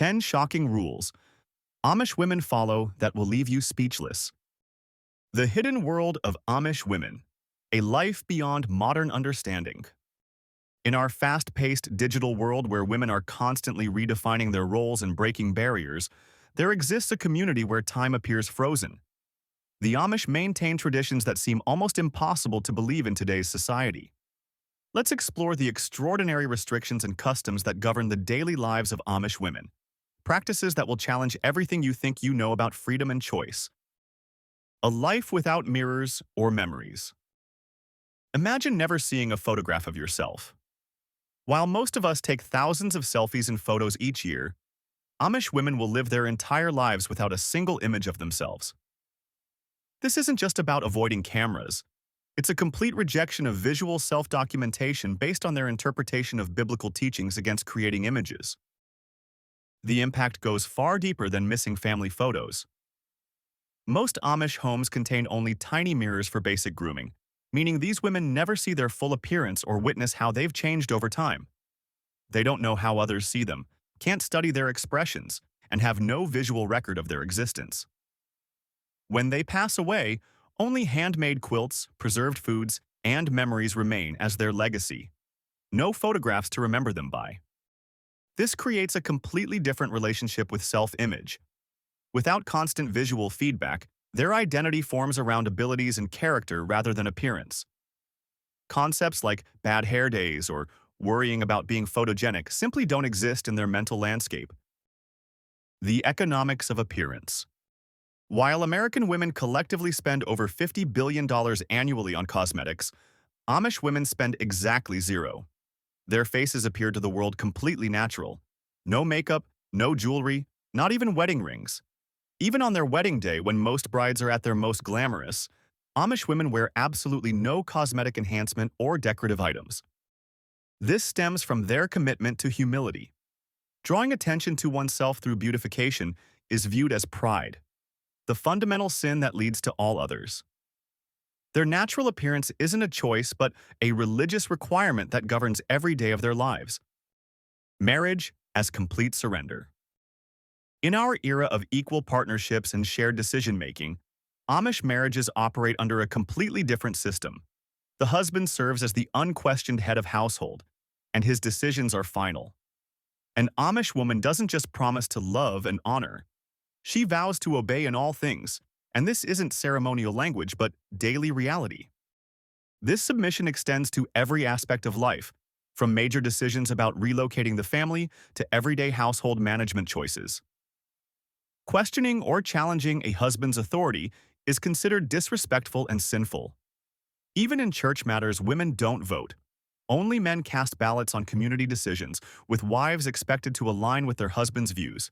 10 shocking rules Amish women follow that will leave you speechless. The hidden world of Amish women. A life beyond modern understanding. In our fast-paced digital world where women are constantly redefining their roles and breaking barriers, there exists a community where time appears frozen. The Amish maintain traditions that seem almost impossible to believe in today's society. Let's explore the extraordinary restrictions and customs that govern the daily lives of Amish women. Practices that will challenge everything you think you know about freedom and choice. A life without mirrors or memories. Imagine never seeing a photograph of yourself. While most of us take thousands of selfies and photos each year, Amish women will live their entire lives without a single image of themselves. This isn't just about avoiding cameras. It's a complete rejection of visual self-documentation based on their interpretation of biblical teachings against creating images. The impact goes far deeper than missing family photos. Most Amish homes contain only tiny mirrors for basic grooming, meaning these women never see their full appearance or witness how they've changed over time. They don't know how others see them, can't study their expressions, and have no visual record of their existence. When they pass away, only handmade quilts, preserved foods, and memories remain as their legacy. No photographs to remember them by. This creates a completely different relationship with self-image. Without constant visual feedback, their identity forms around abilities and character rather than appearance. Concepts like bad hair days or worrying about being photogenic simply don't exist in their mental landscape. The economics of appearance. While American women collectively spend over $50 billion annually on cosmetics, Amish women spend exactly zero. Their faces appear to the world completely natural. No makeup, no jewelry, not even wedding rings. Even on their wedding day, when most brides are at their most glamorous, Amish women wear absolutely no cosmetic enhancement or decorative items. This stems from their commitment to humility. Drawing attention to oneself through beautification is viewed as pride, the fundamental sin that leads to all others. Their natural appearance isn't a choice but a religious requirement that governs every day of their lives. Marriage as complete surrender. In our era of equal partnerships and shared decision-making, Amish marriages operate under a completely different system. The husband serves as the unquestioned head of household, and his decisions are final. An Amish woman doesn't just promise to love and honor. She vows to obey in all things, and this isn't ceremonial language but daily reality. This submission extends to every aspect of life, from major decisions about relocating the family to everyday household management choices. Questioning or challenging a husband's authority is considered disrespectful and sinful. Even in church matters, women don't vote. Only men cast ballots on community decisions, with wives expected to align with their husband's views.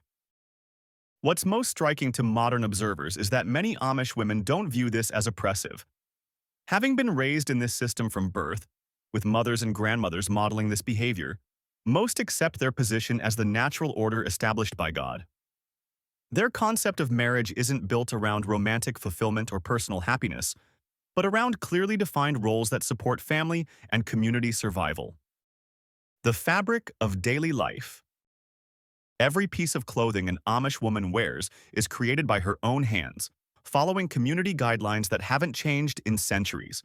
What's most striking to modern observers is that many Amish women don't view this as oppressive. Having been raised in this system from birth, with mothers and grandmothers modeling this behavior, most accept their position as the natural order established by God. Their concept of marriage isn't built around romantic fulfillment or personal happiness, but around clearly defined roles that support family and community survival. The fabric of daily life. Every piece of clothing an Amish woman wears is created by her own hands, following community guidelines that haven't changed in centuries.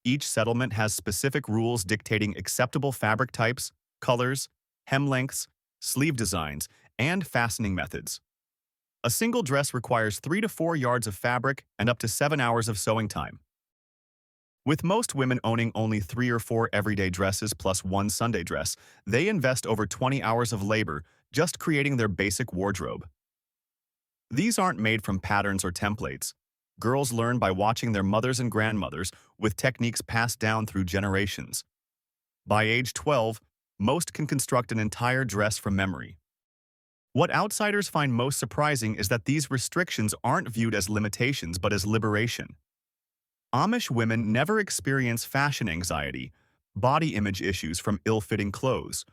Each settlement has specific rules dictating acceptable fabric types, colors, hem lengths, sleeve designs, and fastening methods. A single dress requires 3 to 4 yards of fabric and up to 7 hours of sewing time. With most women owning only 3 or 4 everyday dresses plus one Sunday dress, they invest over 20 hours of labor just creating their basic wardrobe. These aren't made from patterns or templates. Girls learn by watching their mothers and grandmothers with techniques passed down through generations. By age 12, most can construct an entire dress from memory. What outsiders find most surprising is that these restrictions aren't viewed as limitations but as liberation. Amish women never experience fashion anxiety, body image issues from ill-fitting clothes,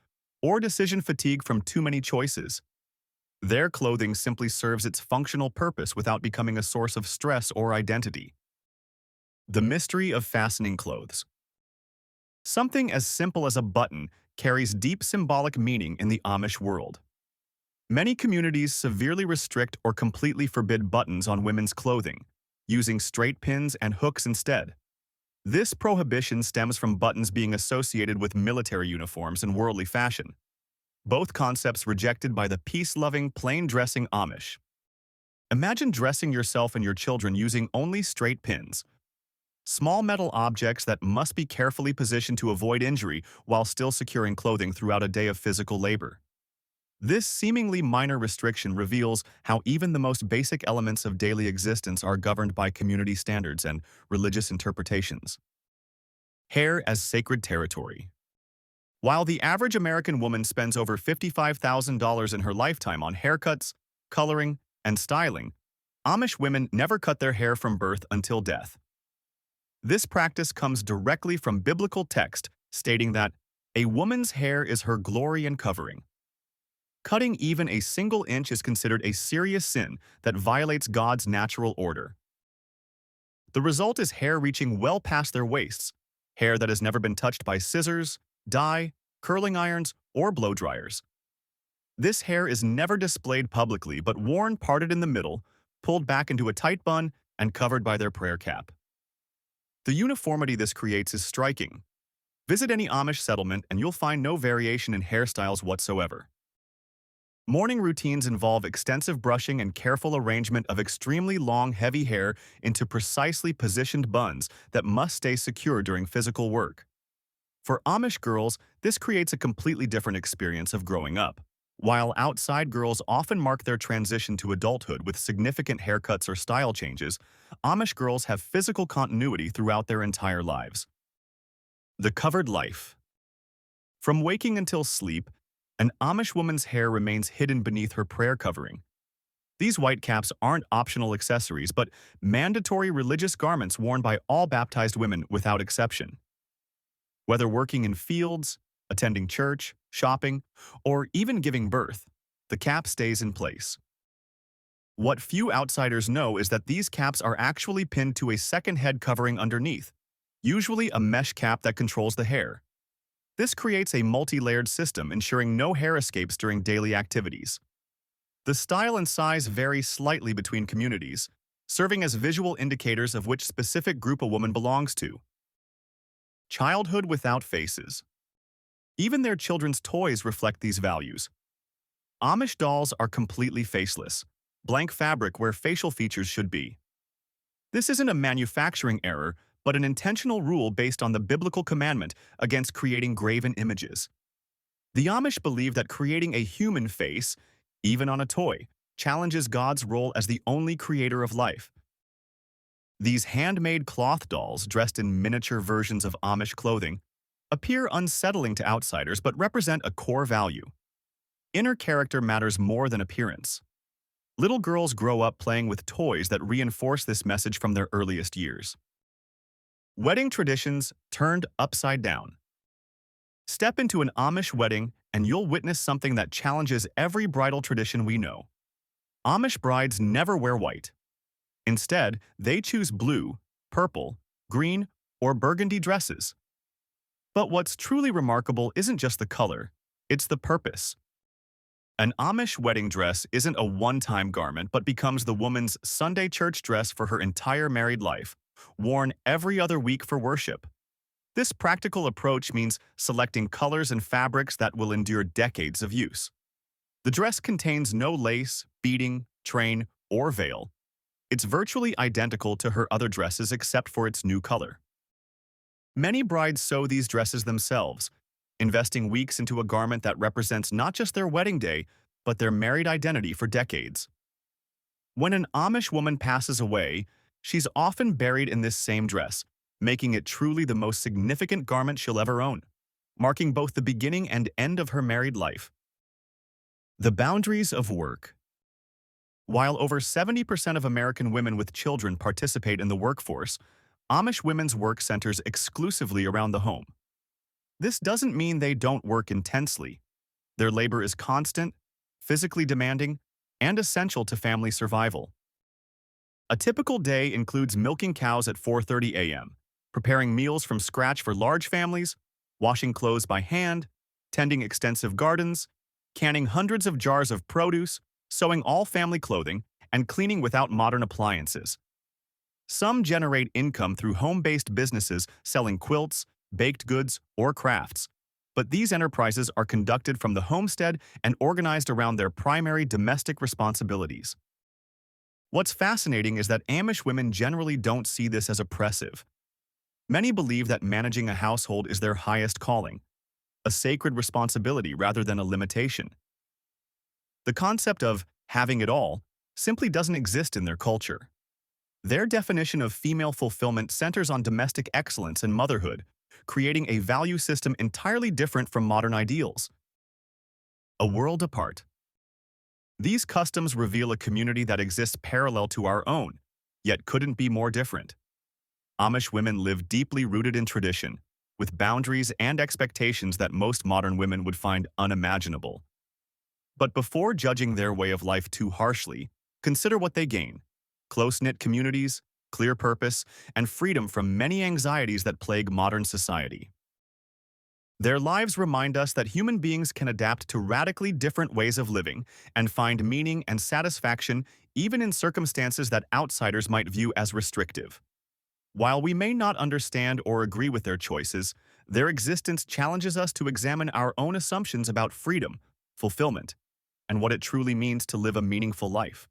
or decision fatigue from too many choices. Their clothing simply serves its functional purpose without becoming a source of stress or identity. The mystery of fastening clothes. Something as simple as a button carries deep symbolic meaning in the Amish world. Many communities severely restrict or completely forbid buttons on women's clothing, using straight pins and hooks instead. This prohibition stems from buttons being associated with military uniforms and worldly fashion, both concepts rejected by the peace-loving, plain-dressing Amish. Imagine dressing yourself and your children using only straight pins, small metal objects that must be carefully positioned to avoid injury while still securing clothing throughout a day of physical labor. This seemingly minor restriction reveals how even the most basic elements of daily existence are governed by community standards and religious interpretations. Hair as sacred territory. While the average American woman spends over $55,000 in her lifetime on haircuts, coloring, and styling, Amish women never cut their hair from birth until death. This practice comes directly from biblical text stating that a woman's hair is her glory and covering. Cutting even a single inch is considered a serious sin that violates God's natural order. The result is hair reaching well past their waists, hair that has never been touched by scissors, dye, curling irons, or blow dryers. This hair is never displayed publicly but worn parted in the middle, pulled back into a tight bun, and covered by their prayer cap. The uniformity this creates is striking. Visit any Amish settlement and you'll find no variation in hairstyles whatsoever. Morning routines involve extensive brushing and careful arrangement of extremely long, heavy hair into precisely positioned buns that must stay secure during physical work. For Amish girls, this creates a completely different experience of growing up. While outside girls often mark their transition to adulthood with significant haircuts or style changes, Amish girls have physical continuity throughout their entire lives. The covered life. From waking until sleep, an Amish woman's hair remains hidden beneath her prayer covering. These white caps aren't optional accessories, but mandatory religious garments worn by all baptized women without exception. Whether working in fields, attending church, shopping, or even giving birth, the cap stays in place. What few outsiders know is that these caps are actually pinned to a second head covering underneath, usually a mesh cap that controls the hair. This creates a multi-layered system, ensuring no hair escapes during daily activities. The style and size vary slightly between communities, serving as visual indicators of which specific group a woman belongs to. Childhood without faces. Even their children's toys reflect these values. Amish dolls are completely faceless, blank fabric where facial features should be. This isn't a manufacturing error, but an intentional rule based on the biblical commandment against creating graven images. The Amish believe that creating a human face, even on a toy, challenges God's role as the only creator of life. These handmade cloth dolls, dressed in miniature versions of Amish clothing, appear unsettling to outsiders but represent a core value. Inner character matters more than appearance. Little girls grow up playing with toys that reinforce this message from their earliest years. Wedding traditions turned upside down. Step into an Amish wedding and you'll witness something that challenges every bridal tradition we know. Amish brides never wear white. Instead, they choose blue, purple, green, or burgundy dresses. But what's truly remarkable isn't just the color, it's the purpose. An Amish wedding dress isn't a one-time garment but becomes the woman's Sunday church dress for her entire married life, worn every other week for worship. This practical approach means selecting colors and fabrics that will endure decades of use. The dress contains no lace, beading, train, or veil. It's virtually identical to her other dresses except for its new color. Many brides sew these dresses themselves, investing weeks into a garment that represents not just their wedding day, but their married identity for decades. When an Amish woman passes away, she's often buried in this same dress, making it truly the most significant garment she'll ever own, marking both the beginning and end of her married life. The boundaries of work. While over 70% of American women with children participate in the workforce, Amish women's work centers exclusively around the home. This doesn't mean they don't work intensely. Their labor is constant, physically demanding, and essential to family survival. A typical day includes milking cows at 4:30 a.m., preparing meals from scratch for large families, washing clothes by hand, tending extensive gardens, canning hundreds of jars of produce, sewing all family clothing, and cleaning without modern appliances. Some generate income through home-based businesses selling quilts, baked goods, or crafts, but these enterprises are conducted from the homestead and organized around their primary domestic responsibilities. What's fascinating is that Amish women generally don't see this as oppressive. Many believe that managing a household is their highest calling, a sacred responsibility rather than a limitation. The concept of having it all simply doesn't exist in their culture. Their definition of female fulfillment centers on domestic excellence and motherhood, creating a value system entirely different from modern ideals. A world apart. These customs reveal a community that exists parallel to our own, yet couldn't be more different. Amish women live deeply rooted in tradition, with boundaries and expectations that most modern women would find unimaginable. But before judging their way of life too harshly, consider what they gain: close-knit communities, clear purpose, and freedom from many anxieties that plague modern society. Their lives remind us that human beings can adapt to radically different ways of living and find meaning and satisfaction even in circumstances that outsiders might view as restrictive. While we may not understand or agree with their choices, their existence challenges us to examine our own assumptions about freedom, fulfillment, and what it truly means to live a meaningful life.